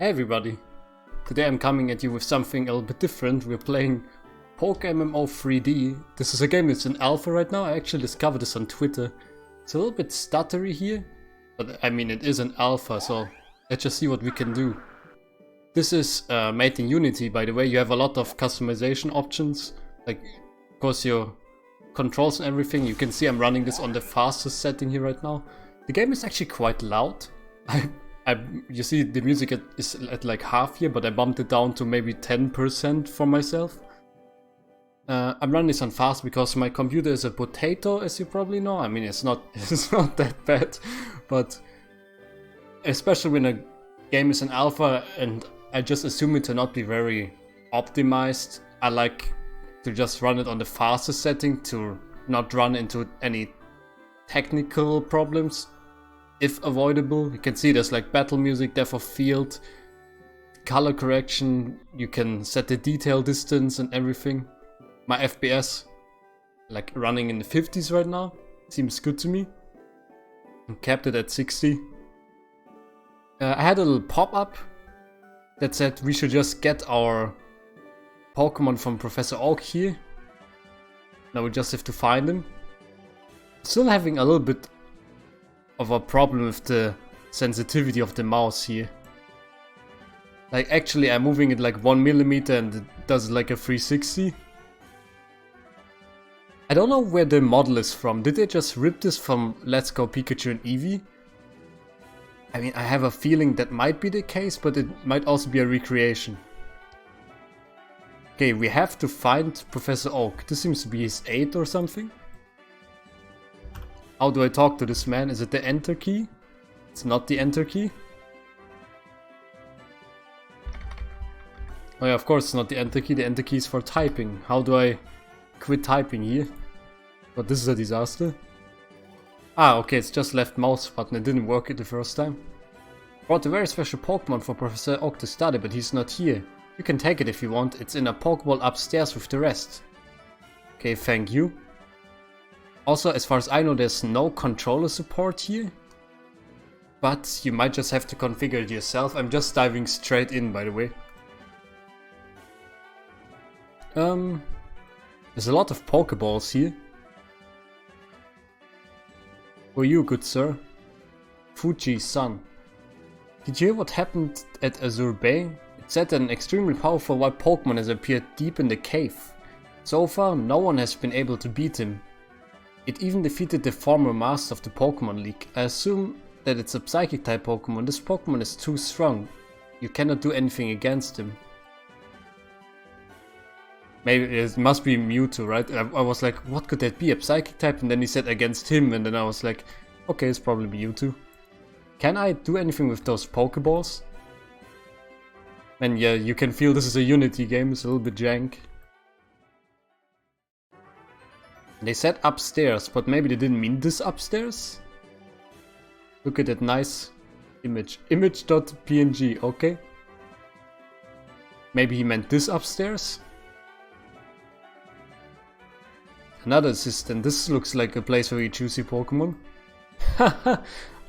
Hey everybody! Today I'm coming at you with something a little bit different. We're playing Pokémon MMO 3D. This is a game that's in alpha right now. I actually discovered this on Twitter. It's a little bit stuttery here, but I mean it is an alpha, so let's just see what we can do. This is made in Unity, by the way. You have a lot of customization options, like of course your controls and everything. You can see I'm running this on the fastest setting here right now. The game is actually quite loud. You see the music is at like half here, but I bumped it down to maybe 10% for myself. I'm running this on fast because my computer is a potato, as you probably know. I mean, it's not that bad, but especially when a game is an alpha and I just assume it to not be very optimized, I like to just run it on the fastest setting to not run into any technical problems. If avoidable. You can see there's like battle music, depth of field, color correction, you can set the detail distance and everything. My FPS, like running in the 50s right now, seems good to me. I kept it at 60. I had a little pop-up that said we should just get our Pokemon from Professor Oak here. Now we just have to find him. Still having a little bit of a problem with the sensitivity of the mouse here. Like actually I'm moving it like 1 millimeter and it does like a 360. I don't know where the model is from. Did they just rip this from Let's Go Pikachu and Eevee? I mean, I have a feeling that might be the case, but it might also be a recreation. Okay, we have to find Professor Oak. This seems to be his 8 or something. How do I talk to this man? Is it the enter key? It's not the enter key. Oh yeah, of course it's not the enter key. The enter key is for typing. How do I quit typing here? But this is a disaster. Ah, okay, it's just left mouse button. It didn't work the first time. Brought a very special Pokemon for Professor Oak to study, but he's not here. You can take it if you want. It's in a Pokeball upstairs with the rest. Okay, thank you. Also, as far as I know, there's no controller support here. But you might just have to configure it yourself. I'm just diving straight in, by the way. There's a lot of Pokeballs here. Who are you, good sir? Fuji-san. Did you hear what happened at Azure Bay? It said that an extremely powerful white Pokemon has appeared deep in the cave. So far, no one has been able to beat him. It even defeated the former master of the Pokemon League. I assume that it's a psychic type Pokemon. This Pokemon is too strong. You cannot do anything against him. Maybe it must be Mewtwo, right? I was like, what could that be? A psychic type? And then he said against him, and then I was like, okay, it's probably Mewtwo. Can I do anything with those Pokeballs? And yeah, you can feel this is a Unity game. It's a little bit jank. They said upstairs, but maybe they didn't mean this upstairs? Look at that nice image. Image.png, okay. Maybe he meant this upstairs? Another assistant. This looks like a place where you choose your Pokemon. I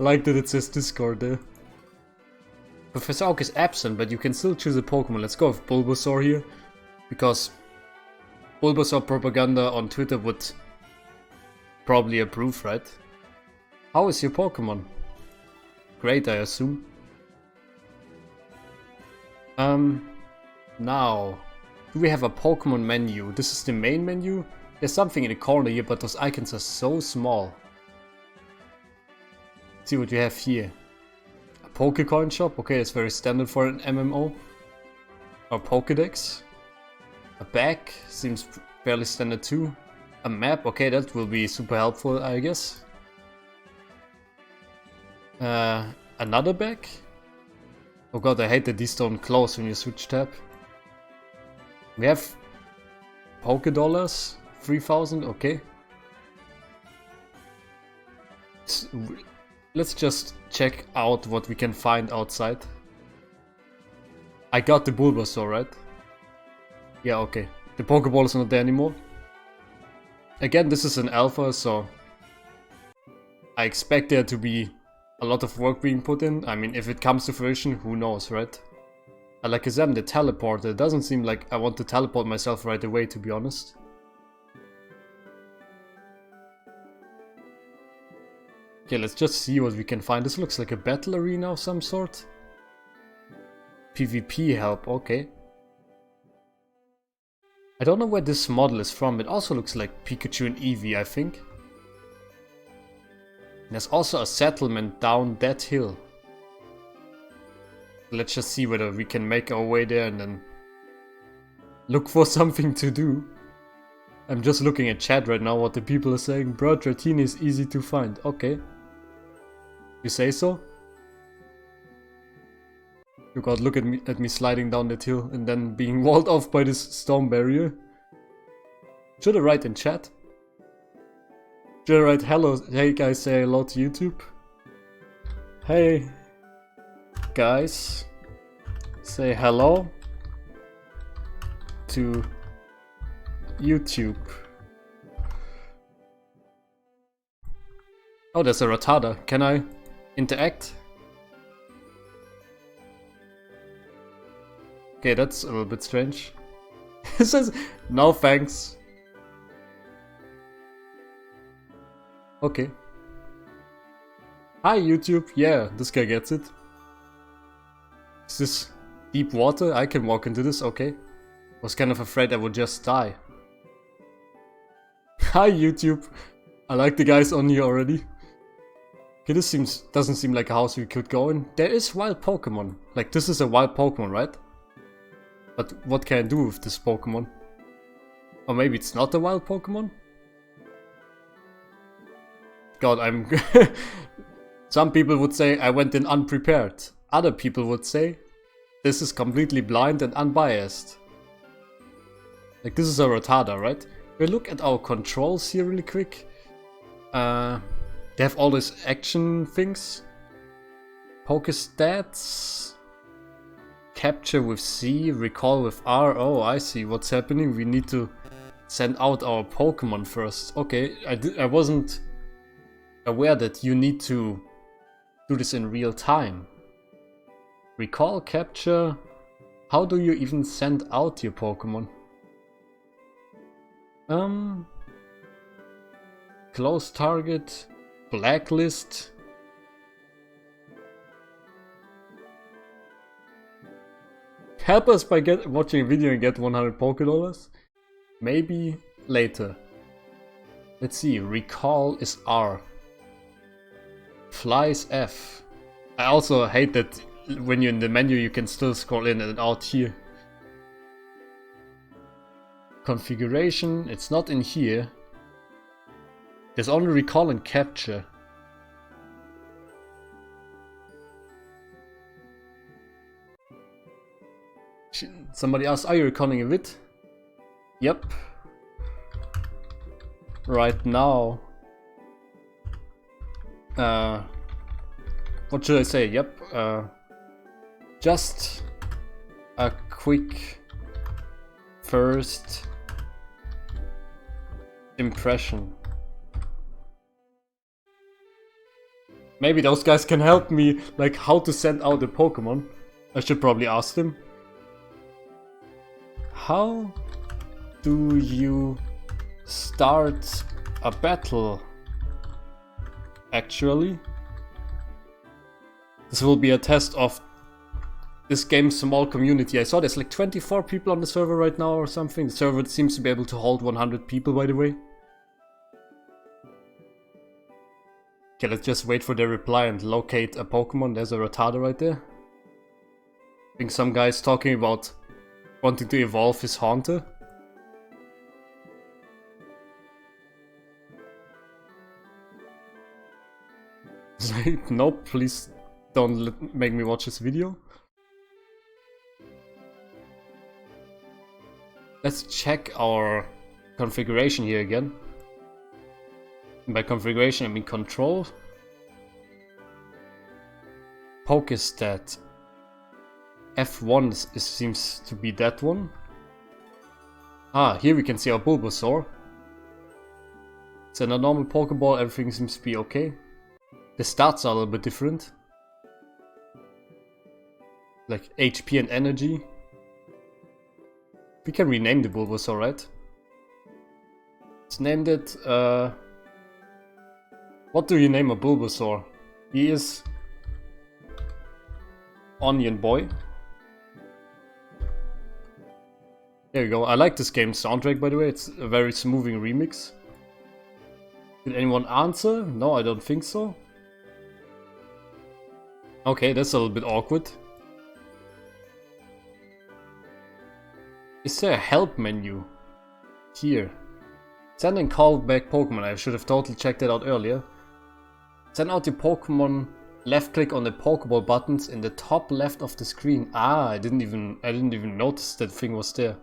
like that it says Discord there. Professor Oak is absent, but you can still choose a Pokemon. Let's go with Bulbasaur here. Because Bulbasaur propaganda on Twitter would probably approve, right? How is your Pokemon? Great, I assume. Now, do we have a Pokemon menu? This is the main menu. There's something in the corner here, but those icons are so small. Let's see what we have here. A Pokecoin shop. Okay, that's very standard for an MMO. Or Pokedex. A bag seems fairly standard too. A map, okay, that will be super helpful, I guess. Another bag? Oh god, I hate that these don't close when you switch tab. We have Pokedollars, 3000, okay. Let's just check out what we can find outside. I got the Bulbasaur, right? Yeah, okay. The Pokeball is not there anymore. Again, this is an alpha, so I expect there to be a lot of work being put in. I mean, if it comes to fruition, who knows, right? Like I said, I'm the teleporter. It doesn't seem like I want to teleport myself right away, to be honest. Okay, let's just see what we can find. This looks like a battle arena of some sort. PvP help, okay. I don't know where this model is from. It also looks like Pikachu and Eevee, I think. There's also a settlement down that hill. Let's just see whether we can make our way there and then look for something to do. I'm just looking at chat right now what the people are saying. Bro, 13 is easy to find. Okay. You say so? Oh god, look at me sliding down that hill and then being walled off by this stone barrier. Should I write in chat? Should I write hello? Hey guys, say hello to YouTube. Hey guys, say hello to YouTube. Oh, there's a Rattata. Can I interact? Okay, that's a little bit strange. It says, no thanks. Okay. Hi YouTube. Yeah, this guy gets it. Is this deep water? I can walk into this, okay. Was kind of afraid I would just die. Hi YouTube. I like the guys on here already. Okay, this doesn't seem like a house we could go in. There is wild Pokemon. Like, this is a wild Pokemon, right? But what can I do with this Pokemon? Or maybe it's not a wild Pokemon? God, I'm... Some people would say I went in unprepared. Other people would say this is completely blind and unbiased. Like, this is a Rattata, right? We'll look at our controls here really quick. They have all these action things. Pokestats. Capture with C, recall with R. Oh, I see what's happening. We need to send out our Pokemon first. Okay, I wasn't aware that you need to do this in real time. Recall, capture. How do you even send out your Pokemon? Close target, blacklist. Help us by watching a video and get 100 Pokédollars? Maybe later. Let's see, recall is R. Fly is F. I also hate that when you're in the menu you can still scroll in and out here. Configuration, it's not in here. There's only recall and capture. Somebody asked, are you recording a vid? Yep. Right now. What should I say? Yep. Just a quick first impression. Maybe those guys can help me, like how to send out a Pokemon. I should probably ask them. How do you start a battle? Actually, this will be a test of this game's small community. I saw there's like 24 people on the server right now or something. The server seems to be able to hold 100 people, by the way. Okay, let's just wait for their reply and locate a Pokemon. There's a Rattata right there. I think some guy's talking about wanting to evolve his Haunter. It's like, nope, please don't make me watch this video. Let's check our configuration here again. By configuration I mean control. Pokestat. F1 seems to be that one. Ah, here we can see our Bulbasaur. It's in a normal Pokeball, everything seems to be okay. The stats are a little bit different. Like HP and energy. We can rename the Bulbasaur, right? Let's name it, what do you name a Bulbasaur? He is Onion Boy. There you go. I like this game's soundtrack, by the way. It's a very smoothing remix. Did anyone answer? No, I don't think so. Okay, that's a little bit awkward. Is there a help menu? Here. Send and call back Pokemon. I should have totally checked that out earlier. Send out your Pokemon. Left click on the Pokeball buttons in the top left of the screen. Ah, I didn't even notice that thing was there.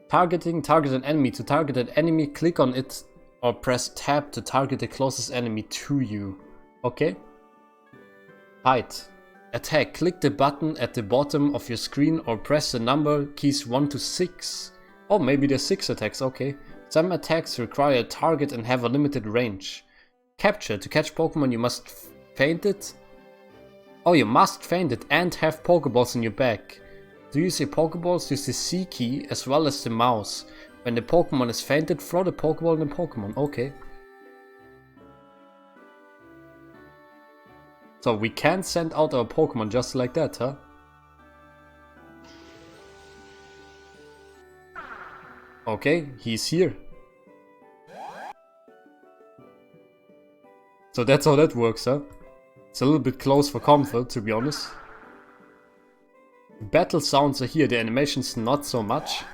Targeting. Target an enemy. To target an enemy, click on it or press tab to target the closest enemy to you. Okay. Hide. Attack. Click the button at the bottom of your screen or press the number keys 1 to 6. Oh, maybe there's 6 attacks, okay. Some attacks require a target and have a limited range. Capture. To catch Pokemon you must faint it. Oh, you must faint it and have Pokeballs in your bag. To use your Pokeballs, use the C key as well as the mouse. When the Pokemon is fainted, throw the Pokeball in the Pokemon. Okay. So we can send out our Pokemon just like that, huh? Okay, he's here. So that's how that works, huh? It's a little bit close for comfort, to be honest. Battle sounds are here, the animations not so much.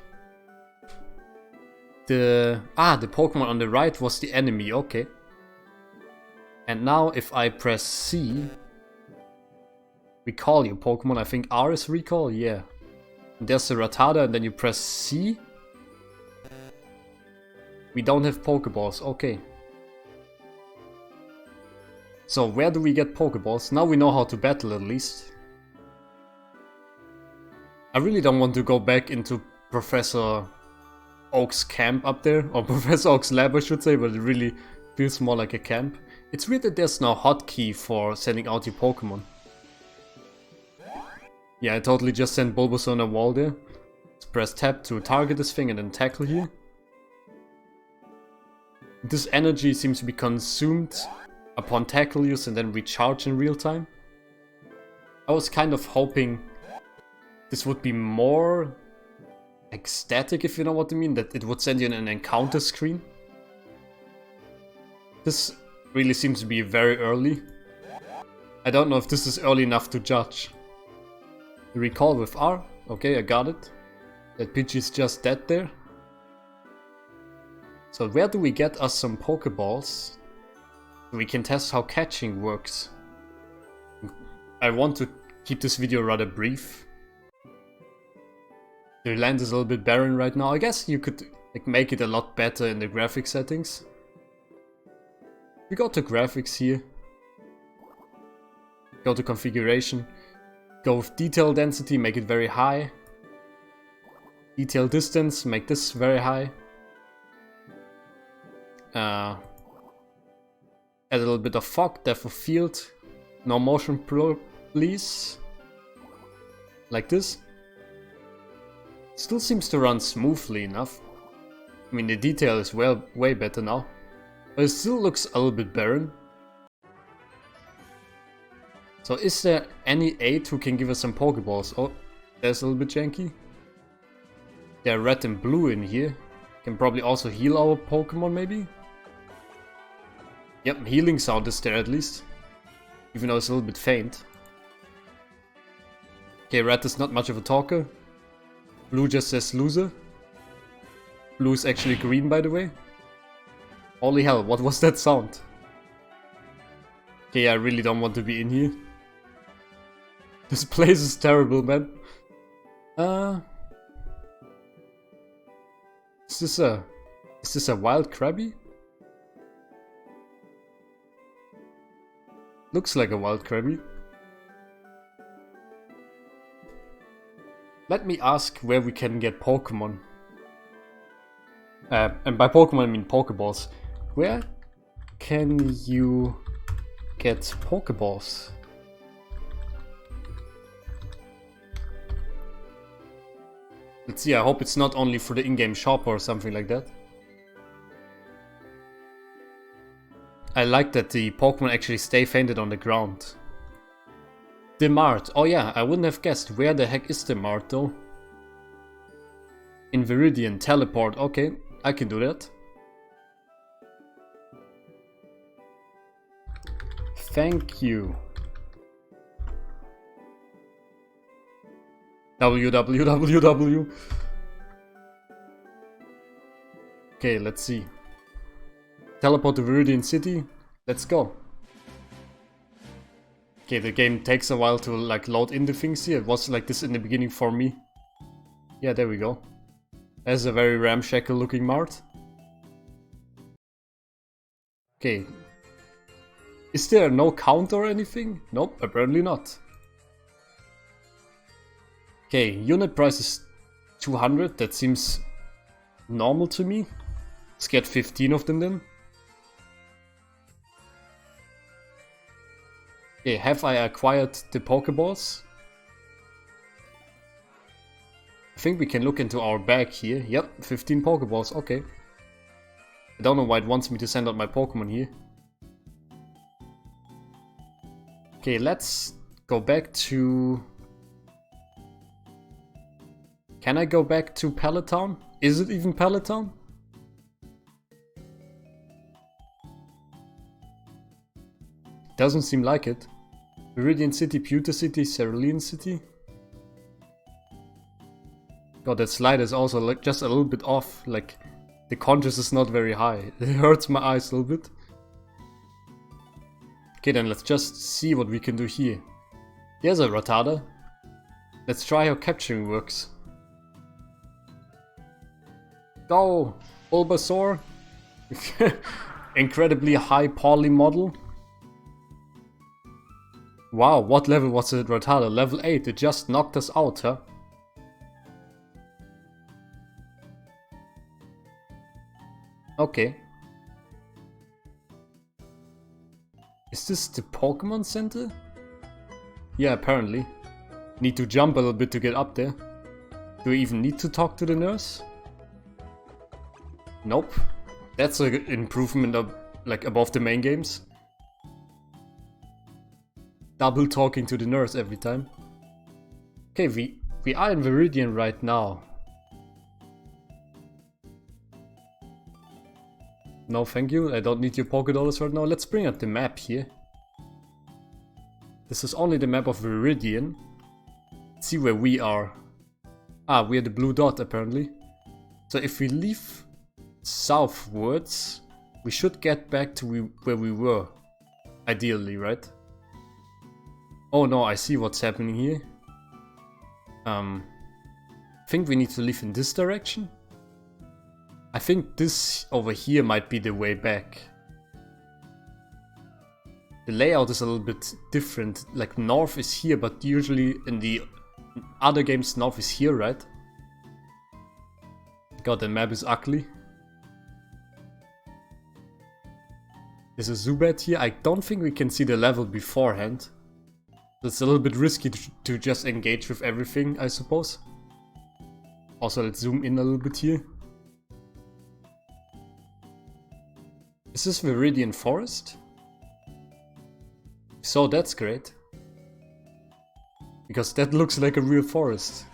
The Pokemon on the right was the enemy, okay. And now if I press C, recall your Pokemon. I think R is recall, yeah. And there's the Rattata and then you press C. We don't have Pokeballs, okay. So where do we get Pokeballs? Now we know how to battle at least. I really don't want to go back into Professor Oak's camp up there. Or Professor Oak's lab I should say, but it really feels more like a camp. It's weird that there's no hotkey for sending out your Pokemon. Yeah, I totally just sent Bulbasaur on a wall there. Let's press tab to target this thing and then tackle here. This energy seems to be consumed upon tackle use and then recharge in real time. I was kind of hoping this would be more ecstatic, if you know what I mean, that it would send you an encounter screen. This really seems to be very early. I don't know if this is early enough to judge. Recall with R. Okay, I got it. That Pidgey is just dead there. So where do we get us some Pokeballs? So we can test how catching works. I want to keep this video rather brief. The land is a little bit barren right now. I guess you could make it a lot better in the graphic settings. We go to graphics here. Go to configuration. Go with detail density, make it very high. Detail distance, make this very high. Add a little bit of fog, depth of field. No motion blur, please. Like this. Still seems to run smoothly enough. I mean, the detail is way better now. But it still looks a little bit barren. So is there any aid who can give us some Pokeballs? Oh, there's a little bit janky. There are red and blue in here. Can probably also heal our Pokemon maybe? Yep, healing sound is there at least. Even though it's a little bit faint. Okay, red is not much of a talker. Blue just says loser. Blue is actually green, by the way. Holy hell, what was that sound? Okay, I really don't want to be in here. This place is terrible, man. Is this a wild Krabby? Looks like a wild Krabby. Let me ask where we can get Pokemon. And by Pokemon I mean Pokeballs. Where can you get Pokeballs? Let's see, I hope it's not only for the in-game shop or something like that. I like that the Pokemon actually stay fainted on the ground. The Mart. Oh yeah, I wouldn't have guessed. Where the heck is the Mart though? In Viridian, teleport. Okay, I can do that. Thank you. www. Okay, let's see. Teleport to Viridian City. Let's go. Okay, the game takes a while to like load in the things here. It was like this in the beginning for me. Yeah, there we go. There's a very ramshackle looking mart. Okay. Is there no count or anything? Nope, apparently not. Okay, unit price is 200. That seems normal to me. Let's get 15 of them then. Okay, have I acquired the Pokeballs? I think we can look into our bag here. Yep, 15 Pokeballs, okay. I don't know why it wants me to send out my Pokemon here. Okay, let's go back to... Can I go back to Pallet Town? Is it even Pallet Town? Doesn't seem like it. Viridian City, Pewter City, Cerulean City. God, that slide is also like just a little bit off. Like, the contrast is not very high. It hurts my eyes a little bit. Okay, then let's just see what we can do here. There's a Rattata. Let's try how capturing works. Go! Bulbasaur! Incredibly high poly model. Wow, what level was it, Rattata? Level 8, it just knocked us out, huh? Okay. Is this the Pokemon Center? Yeah, apparently. Need to jump a little bit to get up there. Do we even need to talk to the nurse? Nope. That's an improvement of, like, above the main games. Double talking to the nurse every time. Okay, we are in Viridian right now. No, thank you. I don't need your Pokédollars right now. Let's bring up the map here. This is only the map of Viridian. Let's see where we are. Ah, we are the blue dot apparently. So if we leave southwards, we should get back to where we were. Ideally, right? Oh no, I see what's happening here. I think we need to leave in this direction. I think this over here might be the way back. The layout is a little bit different. Like north is here, but usually in the other games north is here, right? God, the map is ugly. There's a Zubat here. I don't think we can see the level beforehand. It's a little bit risky to just engage with everything, I suppose. Also, let's zoom in a little bit here. Is this Viridian Forest? So that's great. Because that looks like a real forest.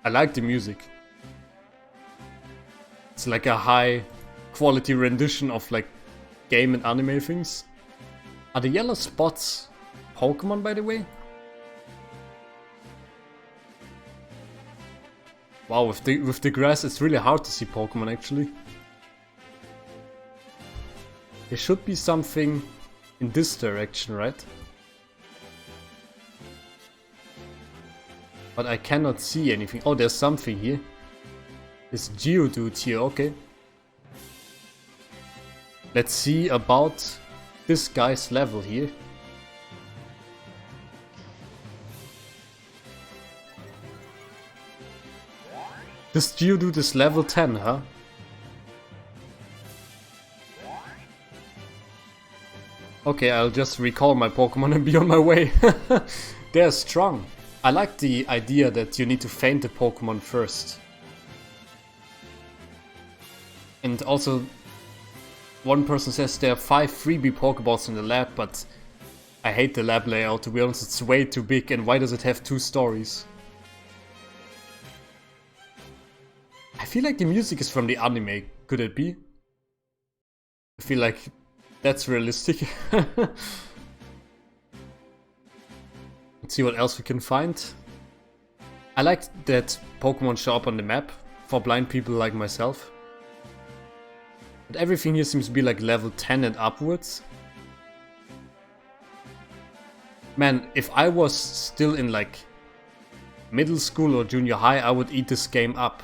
I like the music. It's like a high quality rendition of like game and anime things. Are the yellow spots Pokemon, by the way? Wow, with the grass it's really hard to see Pokemon actually. There should be something in this direction, right? But I cannot see anything. Oh, there's something here. This Geodude here, okay. Let's see about this guy's level here. This Geodude is level 10, huh? Okay, I'll just recall my Pokemon and be on my way. They're strong. I like the idea that you need to feint the Pokemon first. And also, one person says there are 5 freebie Pokeballs in the lab, but I hate the lab layout, to be honest. It's way too big, and why does it have 2 stories? I feel like the music is from the anime. Could it be? I feel like that's realistic. Let's see what else we can find. I like that Pokemon show up on the map for blind people like myself. But everything here seems to be like level 10 and upwards. Man, if I was still in like middle school or junior high, I would eat this game up.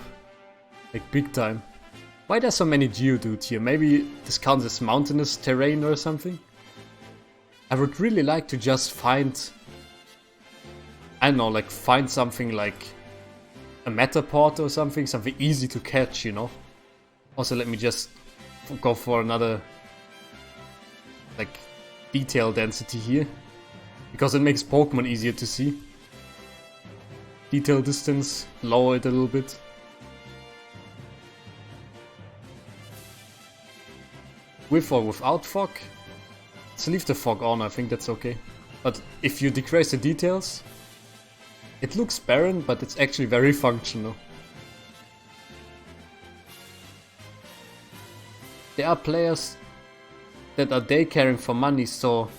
Like big time. Why are there so many Geodudes here? Maybe this counts as mountainous terrain or something? I would really like to just find... I don't know, like find something like a Metapod or something easy to catch, you know? Also, let me just go for another like detail density here, because it makes Pokemon easier to see. Detail distance, lower it a little bit. With or without fog? Let's leave the fog on, I think that's okay. But if you decrease the details, it looks barren, but it's actually very functional. There are players that are daycaring for money, so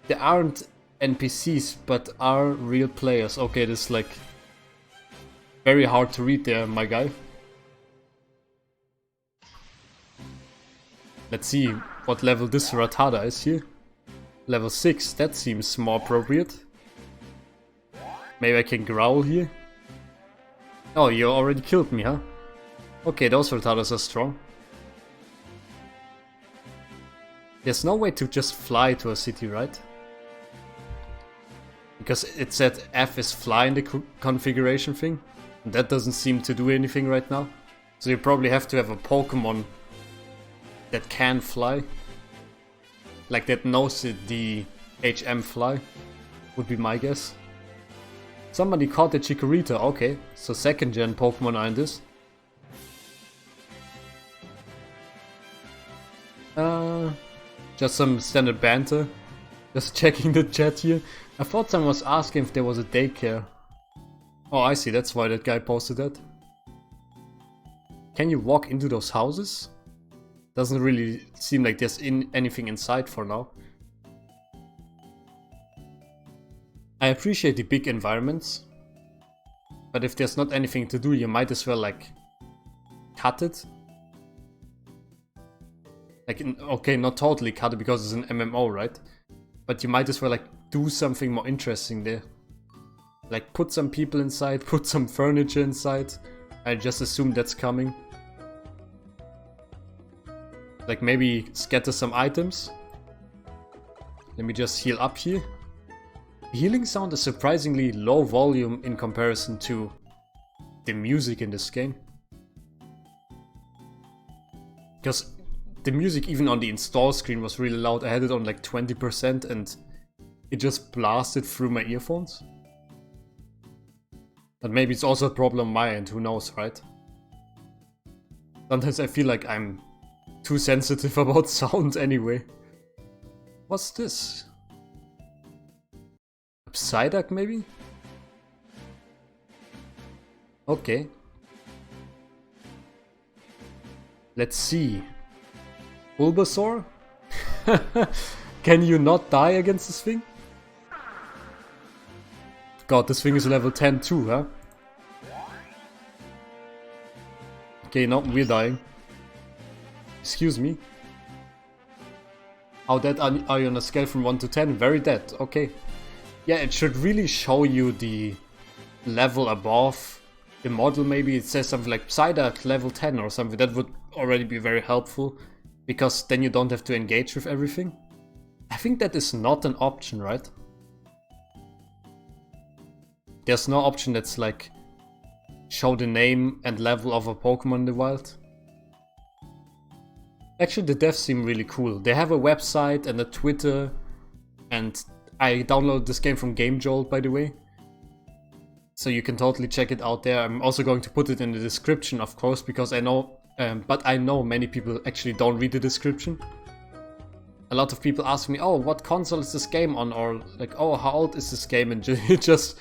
they aren't NPCs, but are real players. Okay, this is like very hard to read there, my guy. Let's see what level this Rattata is here. Level 6, that seems more appropriate. Maybe I can growl here. Oh, you already killed me, huh? Okay, those Rattatas are strong. There's no way to just fly to a city, right? Because it said F is fly in the configuration thing. And that doesn't seem to do anything right now. So you probably have to have a Pokemon that can fly. Like that knows the HM fly, would be my guess. Somebody caught the Chikorita, okay. So second gen Pokemon are in this. Just some standard banter. Just checking the chat here. I thought someone was asking if there was a daycare. Oh, I see, that's why that guy posted that. Can you walk into those houses? Doesn't really seem like there's anything inside for now. I appreciate the big environments, but if there's not anything to do, you might as well like cut it. Like, okay, not totally cut it because it's an MMO, right? But you might as well like do something more interesting there. Like put some people inside, put some furniture inside. I just assume that's coming. Like maybe scatter some items. Let me just heal up here. The healing sound is surprisingly low volume in comparison to the music in this game. Because the music even on the install screen was really loud. I had it on like 20% and it just blasted through my earphones. But maybe it's also a problem on my end, who knows, right? Sometimes I feel like I'm too sensitive about sound anyway. What's this? A Psyduck maybe? Okay. Let's see. Bulbasaur? Can you not die against this thing? God, this thing is level 10 too, huh? Okay, no, we're dying. Excuse me. How dead are you on a scale from 1 to 10? Very dead, okay. Yeah, it should really show you the level above the model. Maybe it says something like Psyduck level 10 or something. That would already be very helpful, because then you don't have to engage with everything. I think that is not an option, right? There's no option that's like show the name and level of a Pokemon in the wild. Actually, the devs seem really cool. They have a website and a Twitter, and I downloaded this game from GameJolt, by the way. So you can totally check it out there. I'm also going to put it in the description, of course, because I know, but I know many people actually don't read the description. A lot of people ask me, oh, what console is this game on? Or like, oh, how old is this game? And it just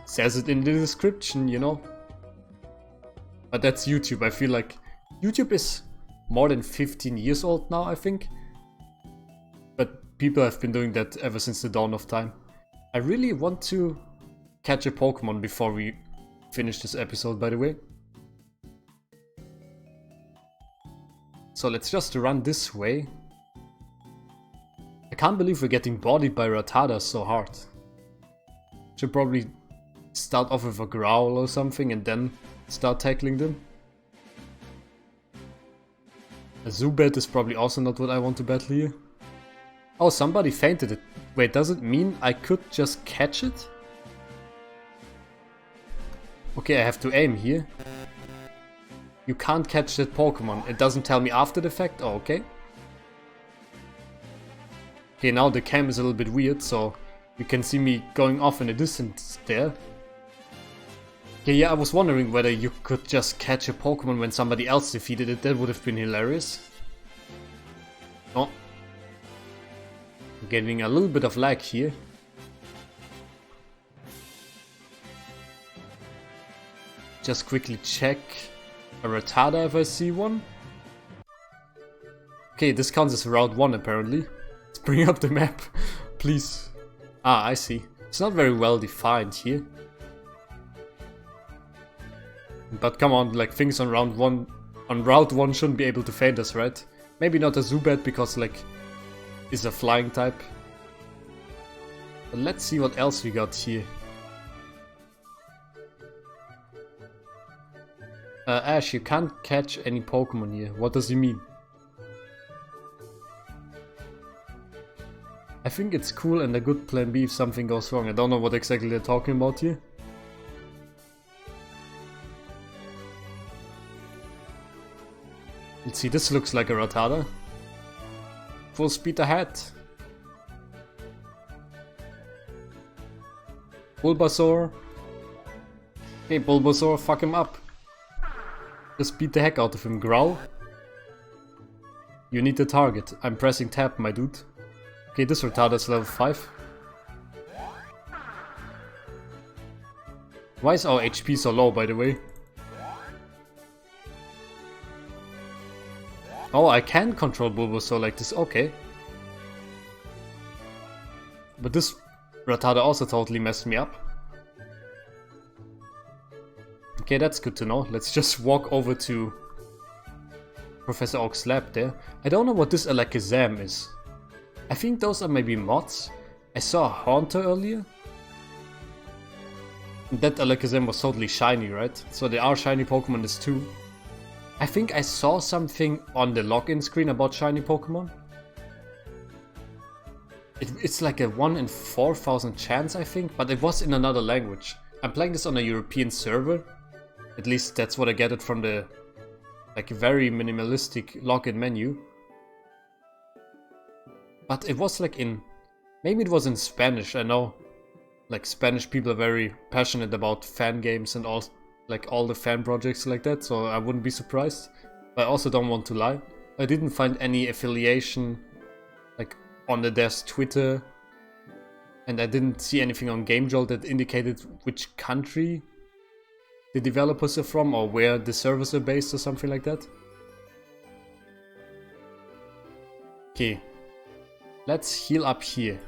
says it in the description, you know? But that's YouTube. I feel like YouTube is more than 15 years old now, I think. But people have been doing that ever since the dawn of time. I really want to catch a Pokemon before we finish this episode, by the way. So let's just run this way. I can't believe we're getting bodied by Rattatas so hard. Should probably start off with a growl or something and then start tackling them. A Zubat is probably also not what I want to battle here. Oh, somebody fainted it. Wait, does it mean I could just catch it? Okay, I have to aim here. You can't catch that Pokemon. It doesn't tell me after the fact? Oh, okay. Okay, now the cam is a little bit weird, so you can see me going off in the distance there. Okay, yeah, I was wondering whether you could just catch a Pokemon when somebody else defeated it. That would have been hilarious. Oh. I'm getting a little bit of lag here. Just quickly check a Rattata if I see one. Okay, this counts as route 1 apparently. Let's bring up the map, please. Ah, I see. It's not very well defined here. But come on, like things on route 1 shouldn't be able to faint us, right? Maybe not a Zubat because like it's a flying type. But let's see what else we got here. Ash, you can't catch any Pokemon here. What does he mean? I think it's cool and a good plan B if something goes wrong. I don't know what exactly they're talking about here. Let's see, this looks like a Rattata. Full speed ahead. Bulbasaur. Okay, Bulbasaur, fuck him up. Just beat the heck out of him. Growl. You need the target. I'm pressing tab, my dude. Okay, this Rattata's level 5. Why is our HP so low, by the way? Oh, I can control Bulbasaur like this, okay. But this Rattata also totally messed me up. Okay, that's good to know. Let's just walk over to Professor Oak's lab there. I don't know what this Alakazam is. I think those are maybe mods. I saw a Haunter earlier. That Alakazam was totally shiny, right? So there are shiny Pokemon this too. I think I saw something on the login screen about shiny Pokemon. It's like a 1 in 4,000 chance, I think, but it was in another language. I'm playing this on a European server. At least that's what I get it from the like very minimalistic login menu. But it was like in, maybe it was in Spanish. I know like Spanish people are very passionate about fan games and all the fan projects like that, so I wouldn't be surprised. But I also don't want to lie. I didn't find any affiliation like on the dev's Twitter, and I didn't see anything on GameJolt that indicated which country the developers are from or where the servers are based or something like that. Okay, let's heal up here.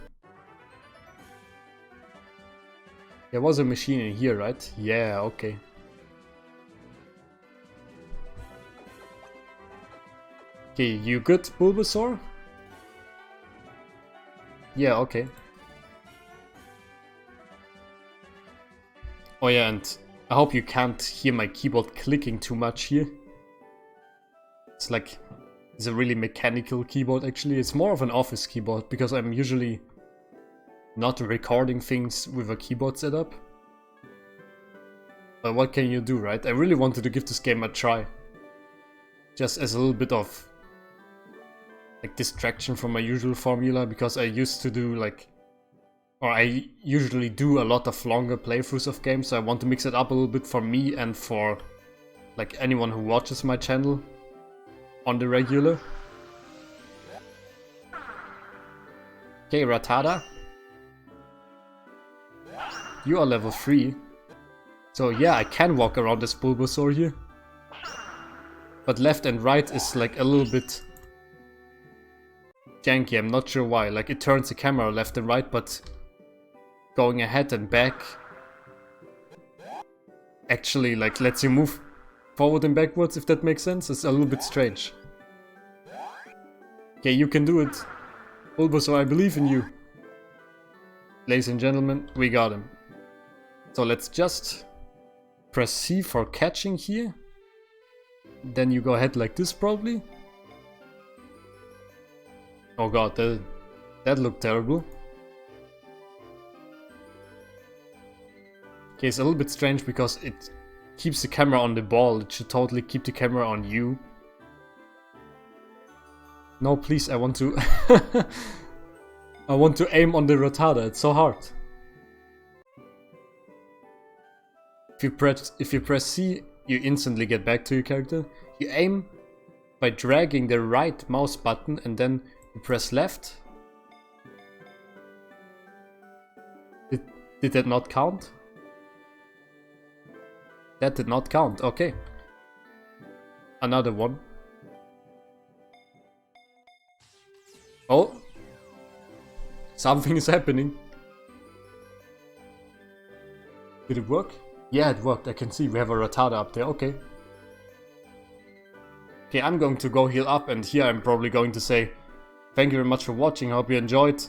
There was a machine in here, right? Yeah, okay. Okay, you good, Bulbasaur? Yeah, okay. Oh yeah, and I hope you can't hear my keyboard clicking too much here. It's like, it's a really mechanical keyboard actually. It's more of an office keyboard because I'm usually not recording things with a keyboard setup. But what can you do, right? I really wanted to give this game a try. Just as a little bit of like distraction from my usual formula, because I used to do like, or I usually do a lot of longer playthroughs of games, so I want to mix it up a little bit for me and for like anyone who watches my channel on the regular. Okay, Rattata. You are level 3. So yeah, I can walk around this Bulbasaur here. But left and right is like a little bit janky, I'm not sure why. Like it turns the camera left and right, but going ahead and back actually like lets you move forward and backwards, if that makes sense. It's a little bit strange. Okay, you can do it. Bulbasaur, I believe in you. Ladies and gentlemen, we got him. So let's just press C for catching here. Then you go ahead like this probably. Oh god, that looked terrible. Okay, it's a little bit strange because it keeps the camera on the ball. It should totally keep the camera on you. No, please, I want to... I want to aim on the Rattata, it's so hard. If you press C, you instantly get back to your character. You aim by dragging the right mouse button and then you press left. Did that not count? That did not count, okay. Another one. Oh! Something is happening. Did it work? Yeah, it worked. I can see we have a Rattata up there, okay. Okay, I'm going to go heal up, and here I'm probably going to say thank you very much for watching. I hope you enjoyed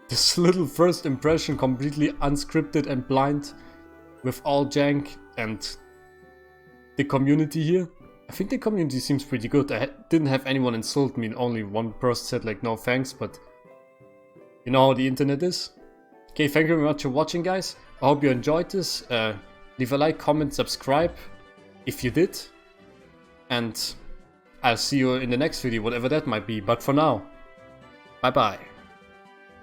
this little first impression, completely unscripted and blind, with all jank and the community here. I think the community seems pretty good. I didn't have anyone insult me, only one person said like no thanks, but you know how the internet is. Okay, thank you very much for watching, guys. I hope you enjoyed this. Leave a like, comment, subscribe if you did. And I'll see you in the next video, whatever that might be. But for now, bye bye.